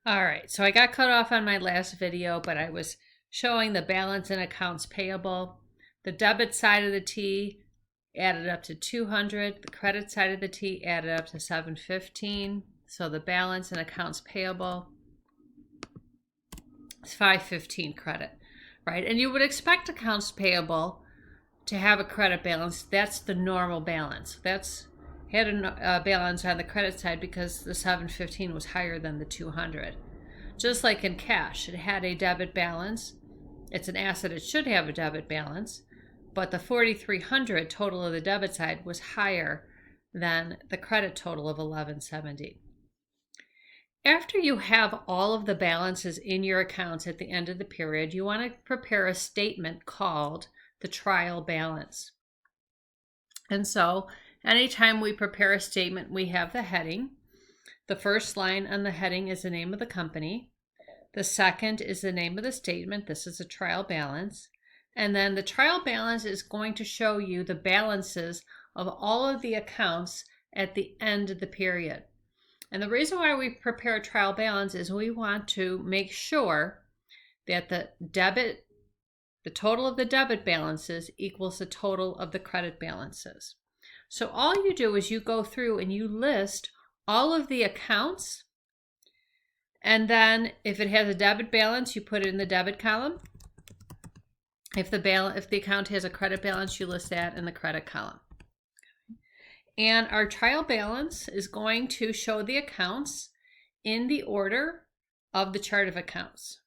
All right, so I got cut off on my last video, but I was showing the balance in accounts payable. The debit side of the T added up to 200. The credit side of the T added up to 715. So the balance in accounts payable is 515 credit, right? And you would expect accounts payable to have a credit balance. That's the normal balance. That's had a balance on the credit side because the 715 was higher than the 200. Just like in cash, it had a debit balance. It's an asset, it should have a debit balance, but the 4,300 total of the debit side was higher than the credit total of 1170. After you have all of the balances in your accounts at the end of the period, you want to prepare a statement called the trial balance. And so anytime we prepare a statement, we have the heading. The first line on the heading is the name of the company. The second is the name of the statement. This is a trial balance. And then the trial balance is going to show you the balances of all of the accounts at the end of the period. And the reason why we prepare a trial balance is we want to make sure that the total of the debit balances equals the total of the credit balances. So all you do is you go through and you list all of the accounts, and then if it has a debit balance, you put it in the debit column. If the account has a credit balance, you list that in the credit column. And our trial balance is going to show the accounts in the order of the chart of accounts.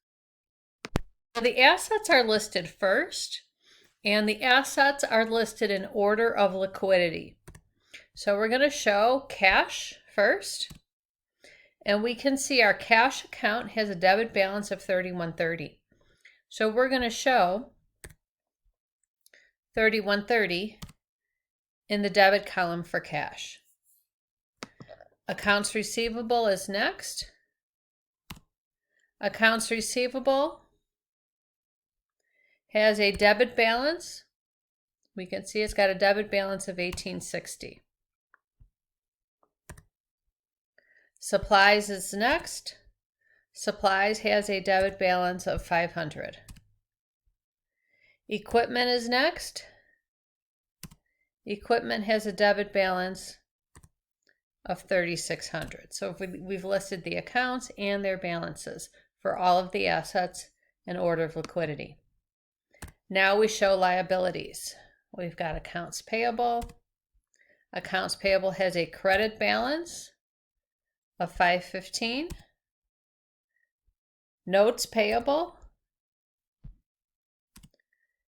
The assets are listed first, and the assets are listed in order of liquidity. So we're going to show cash first, and we can see our cash account has a debit balance of 3130. So we're going to show 3130 in the debit column for cash. Accounts receivable is next. Accounts receivable has a debit balance. We can see it's got a debit balance of 1860. Supplies is next. Supplies has a debit balance of 500. Equipment is next. Equipment has a debit balance of 3,600. So if we've listed the accounts and their balances for all of the assets in order of liquidity. Now we show liabilities. We've got accounts payable. Accounts payable has a credit balance of 515. Notes payable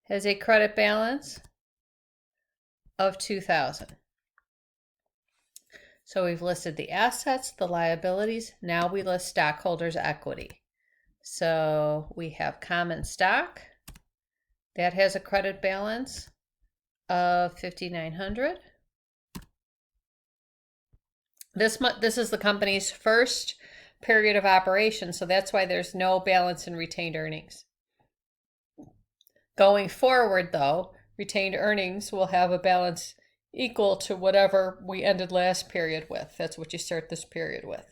has a credit balance of 2,000. So we've listed the assets, the liabilities. Now we list stockholders' equity. So we have common stock. That has a credit balance of 5,900. This is the company's first period of operation, so that's why there's no balance in retained earnings. Going forward, though, retained earnings will have a balance equal to whatever we ended last period with. That's what you start this period with.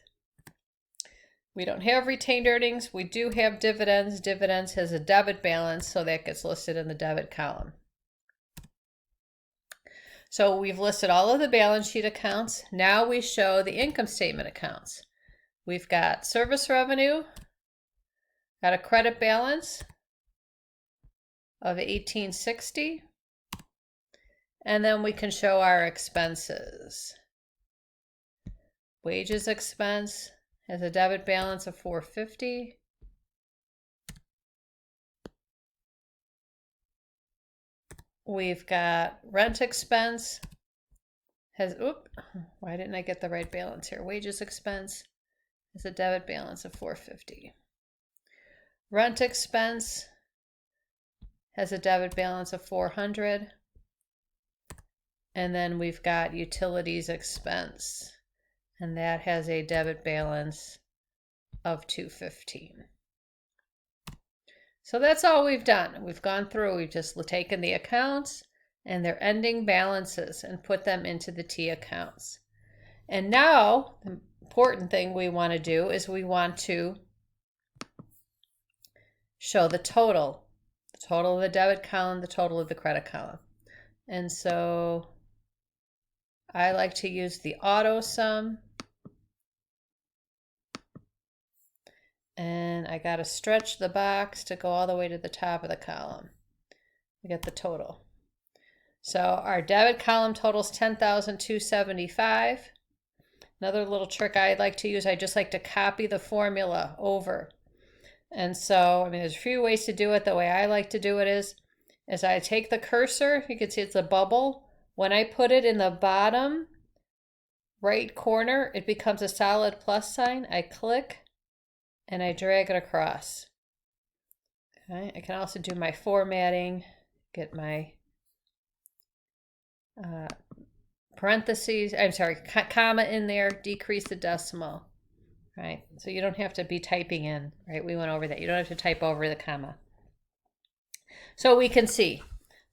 We don't have retained earnings. We do have dividends. Dividends has a debit balance, so that gets listed in the debit column. So we've listed all of the balance sheet accounts. Now we show the income statement accounts. We've got service revenue, got a credit balance of 1860, and then we can show our expenses. Wages expense has a debit balance of 450. We've got rent expense has, why didn't I get the right balance here? Wages expense has a debit balance of 450. Rent expense has a debit balance of 400. And then we've got utilities expense, and that has a debit balance of 215. So that's all we've done. We've gone through, we've just taken the accounts and their ending balances and put them into the T accounts. And now important thing we want to do is we want to show the total of the debit column, the total of the credit column. And so I like to use the auto sum. And I got to stretch the box to go all the way to the top of the column. We get the total. So our debit column totals $10,275. Another little trick I like to use, I just like to copy the formula over. And so, I mean, there's a few ways to do it. The way I like to do it is I take the cursor, you can see it's a bubble. When I put it in the bottom right corner, it becomes a solid plus sign. I click and I drag it across. Okay, I can also do my formatting, get my parentheses, comma in there, decrease the decimal, right? So you don't have to be typing in, right? We went over that. You don't have to type over the comma. So we can see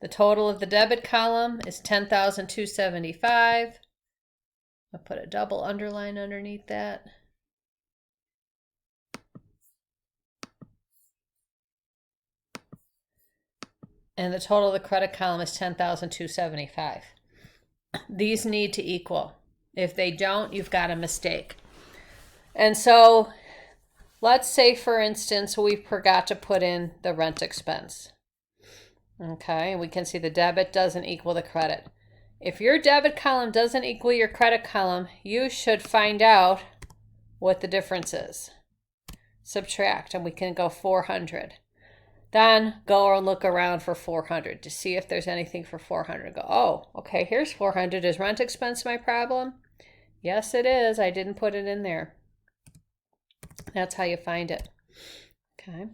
the total of the debit column is $10,275. I'll put a double underline underneath that. And the total of the credit column is $10,275. These need to equal. If they don't, you've got a mistake. And so let's say, for instance, we forgot to put in the rent expense. Okay, and we can see the debit doesn't equal the credit. If your debit column doesn't equal your credit column, you should find out what the difference is. Subtract, and we can go 400. Then go and look around for 400 to see if there's anything for 400. Go, oh, okay, here's 400. Is rent expense my problem? Yes, it is. I didn't put it in there. That's how you find it. Okay.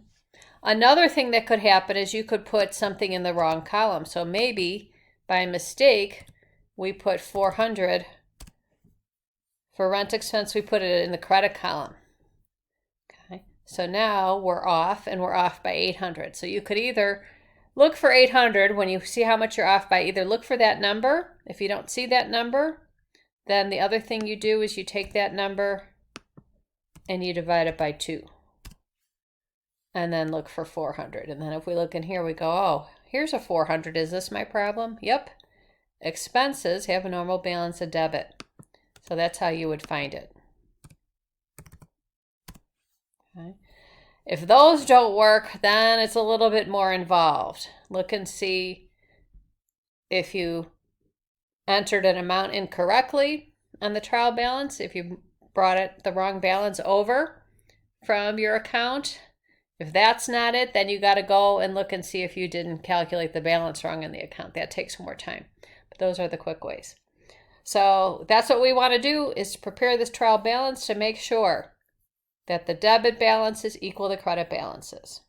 Another thing that could happen is you could put something in the wrong column. So maybe by mistake, we put 400 for rent expense. We put it in the credit column. So now we're off, and we're off by 800. So you could either look for 800 when you see how much you're off by, either look for that number. If you don't see that number, then the other thing you do is you take that number and you divide it by 2. And then look for 400. And then if we look in here, we go, oh, here's a 400. Is this my problem? Yep. Expenses have a normal balance of debit. So that's how you would find it. Okay. If those don't work, then it's a little bit more involved. Look and see if you entered an amount incorrectly on the trial balance, if you brought it the wrong balance over from your account. If that's not it, then you got to go and look and see if you didn't calculate the balance wrong in the account. That takes more time. But those are the quick ways. So that's what we want to do, is to prepare this trial balance to make sure that the debit balances equal the credit balances.